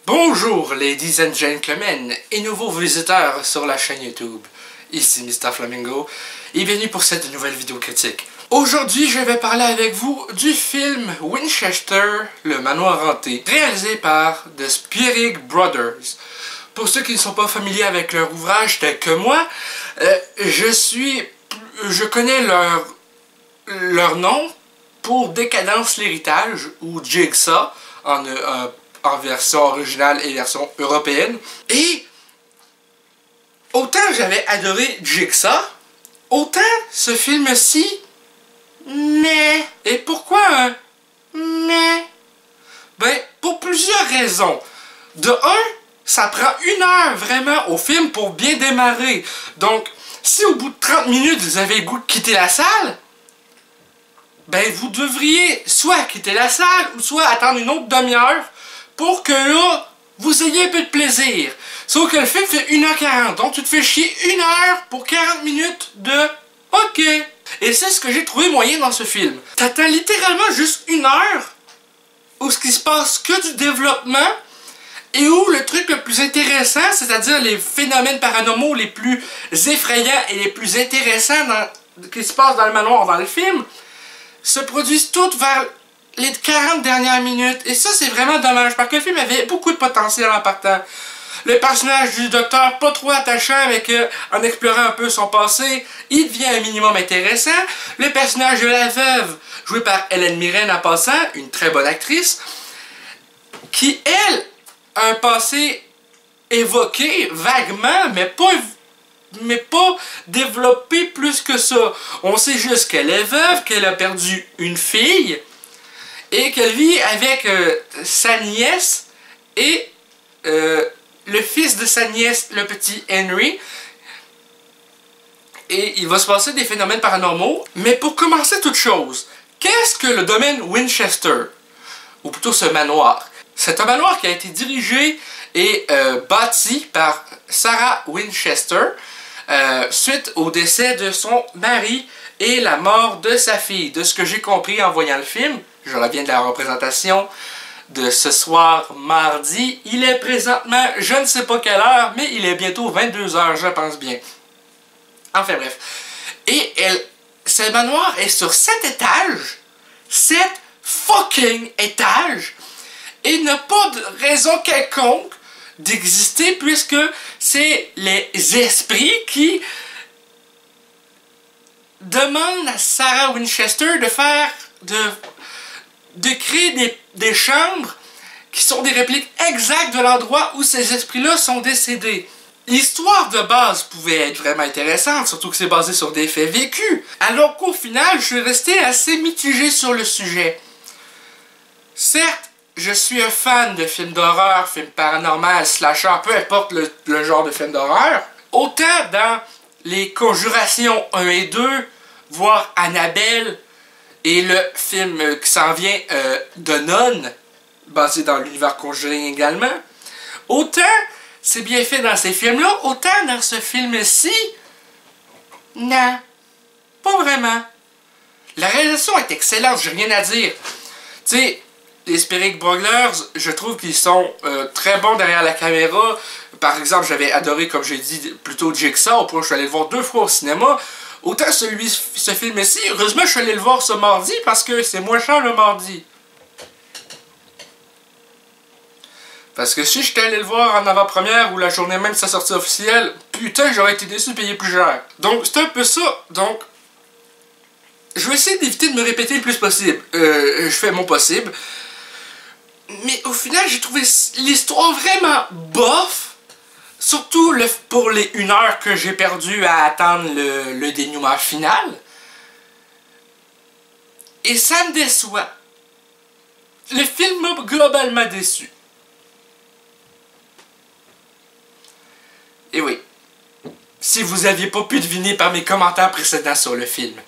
Bonjour ladies and gentlemen et nouveaux visiteurs sur la chaîne YouTube. Ici Mr Flamingo et bienvenue pour cette nouvelle vidéo critique. Aujourd'hui je vais parler avec vous du film Winchester, le manoir hanté, réalisé par The Spierig Brothers. Pour ceux qui ne sont pas familiers avec leur ouvrage tel que moi, je connais leur nom pour Décadence l'héritage ou Jigsaw en version originale et version européenne. Et autant j'avais adoré Jigsaw, autant ce film-ci, mais... Et pourquoi un mais? Ben, pour plusieurs raisons. De un, ça prend 1 heure vraiment au film pour bien démarrer. Donc, si au bout de 30 minutes vous avez le goût de quitter la salle, ben vous devriez soit quitter la salle ou soit attendre une autre demi-heure pour que là, vous ayez un peu de plaisir. Sauf que le film fait 1h40, donc tu te fais chier 1 heure pour 40 minutes de OK. Et c'est ce que j'ai trouvé moyen dans ce film. T'attends littéralement juste 1 heure où ce qui se passe que du développement et où le truc le plus intéressant, c'est-à-dire les phénomènes paranormaux les plus effrayants et les plus intéressants qui se passent dans le manoir, dans le film, se produisent toutes vers les 40 dernières minutes. Et ça, c'est vraiment dommage, parce que le film avait beaucoup de potentiel en partant. Le personnage du docteur, pas trop attachant, mais en explorant un peu son passé, il devient un minimum intéressant. Le personnage de la veuve, joué par Hélène Mirren en passant, une très bonne actrice, qui, elle, a un passé évoqué vaguement, mais pas développé plus que ça. On sait juste qu'elle est veuve, qu'elle a perdu une fille, et qu'elle vit avec sa nièce et le fils de sa nièce, le petit Henry. Et il va se passer des phénomènes paranormaux. Mais pour commencer toute chose, qu'est-ce que le domaine Winchester? Ou plutôt ce manoir? C'est un manoir qui a été dirigé et bâti par Sarah Winchester suite au décès de son mari et la mort de sa fille. De ce que j'ai compris en voyant le film, je reviens de la représentation de ce soir mardi. Il est présentement, je ne sais pas quelle heure, mais il est bientôt 22 h, je pense bien. Enfin bref. Et ce manoir est sur 7 étages. 7 fucking étages. Et n'a pas de raison quelconque d'exister puisque c'est les esprits qui demandent à Sarah Winchester de créer des chambres qui sont des répliques exactes de l'endroit où ces esprits-là sont décédés. L'histoire de base pouvait être vraiment intéressante, surtout que c'est basé sur des faits vécus, alors qu'au final, je suis resté assez mitigé sur le sujet. Certes, je suis un fan de films d'horreur, films paranormaux, slasher, peu importe le genre de film d'horreur. Autant dans les Conjurations 1 et 2, voire Annabelle, et le film qui s'en vient de Nun, basé dans l'univers Conjuring également. Autant c'est bien fait dans ces films-là, autant dans ce film-ci, non, pas vraiment. La réalisation est excellente, j'ai rien à dire. Tu sais, les Spierig Brothers, je trouve qu'ils sont très bons derrière la caméra. Par exemple, j'avais adoré, comme j'ai dit, plutôt Jigsaw, au point où je suis allé le voir 2 fois au cinéma. Autant ce film-ci, heureusement je suis allé le voir ce mardi parce que c'est moins cher le mardi. Parce que si j'étais allé le voir en avant-première ou la journée même de sa sortie officielle, putain, j'aurais été déçu de payer plus cher. Donc c'est un peu ça. Donc, je vais essayer d'éviter de me répéter le plus possible. Je fais mon possible. Mais au final, j'ai trouvé l'histoire vraiment bof. Surtout pour les 1 heure que j'ai perdu à attendre le dénouement final. Et ça me déçoit. Le film m'a globalement déçu. Et oui, si vous aviez pas pu deviner par mes commentaires précédents sur le film.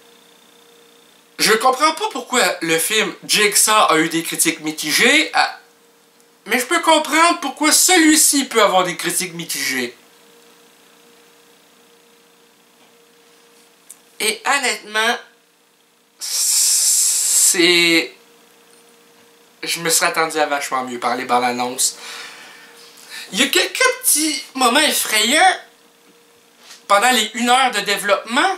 Je comprends pas pourquoi le film Jigsaw a eu des critiques mitigées, mais je peux comprendre pourquoi celui-ci peut avoir des critiques mitigées. Et honnêtement, je me serais attendu à vachement mieux par les bandes annonces. Il y a quelques petits moments effrayants pendant les 1 heure de développement,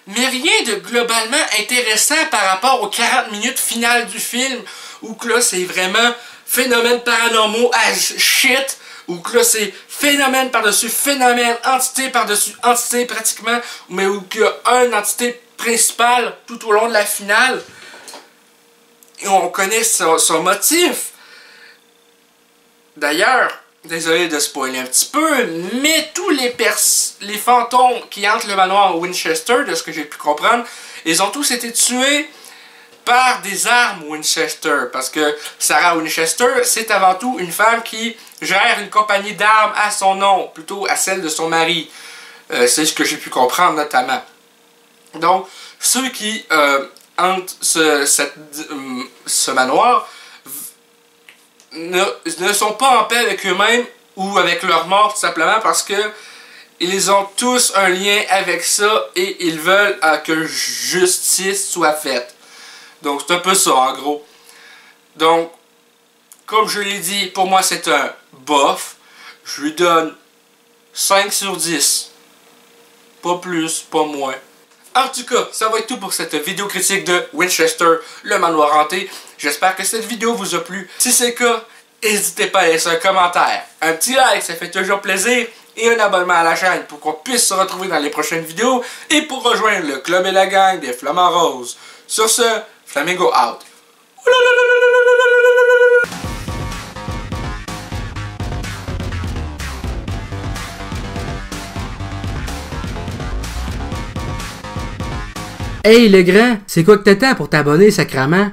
mais rien de globalement intéressant par rapport aux 40 minutes finales du film, où que là c'est vraiment phénomène paranormaux à shit, où que là c'est phénomène par-dessus phénomène, entité par-dessus entité pratiquement, mais où il y a une entité principale tout au long de la finale. Et on connaît son motif. D'ailleurs, désolé de spoiler un petit peu, mais tous les fantômes qui hantent le manoir Winchester, de ce que j'ai pu comprendre, ils ont tous été tués par des armes Winchester. Parce que Sarah Winchester, c'est avant tout une femme qui gère une compagnie d'armes à son nom, plutôt à celle de son mari. C'est ce que j'ai pu comprendre notamment. Donc, ceux qui hantent ce manoir ne sont pas en paix avec eux-mêmes ou avec leur mort tout simplement parce que ils ont tous un lien avec ça et ils veulent que justice soit faite. Donc c'est un peu ça en gros. Donc, comme je l'ai dit, pour moi c'est un bof. Je lui donne 5 sur 10. Pas plus, pas moins. En tout cas, ça va être tout pour cette vidéo critique de Winchester, le manoir hanté. J'espère que cette vidéo vous a plu. Si c'est le cas, n'hésitez pas à laisser un commentaire. Un petit like, ça fait toujours plaisir. Et un abonnement à la chaîne pour qu'on puisse se retrouver dans les prochaines vidéos. Et pour rejoindre le club et la gang des Flamants Roses. Sur ce, Flamingo out. Hey le grand, c'est quoi que t'attends pour t'abonner, sacrament?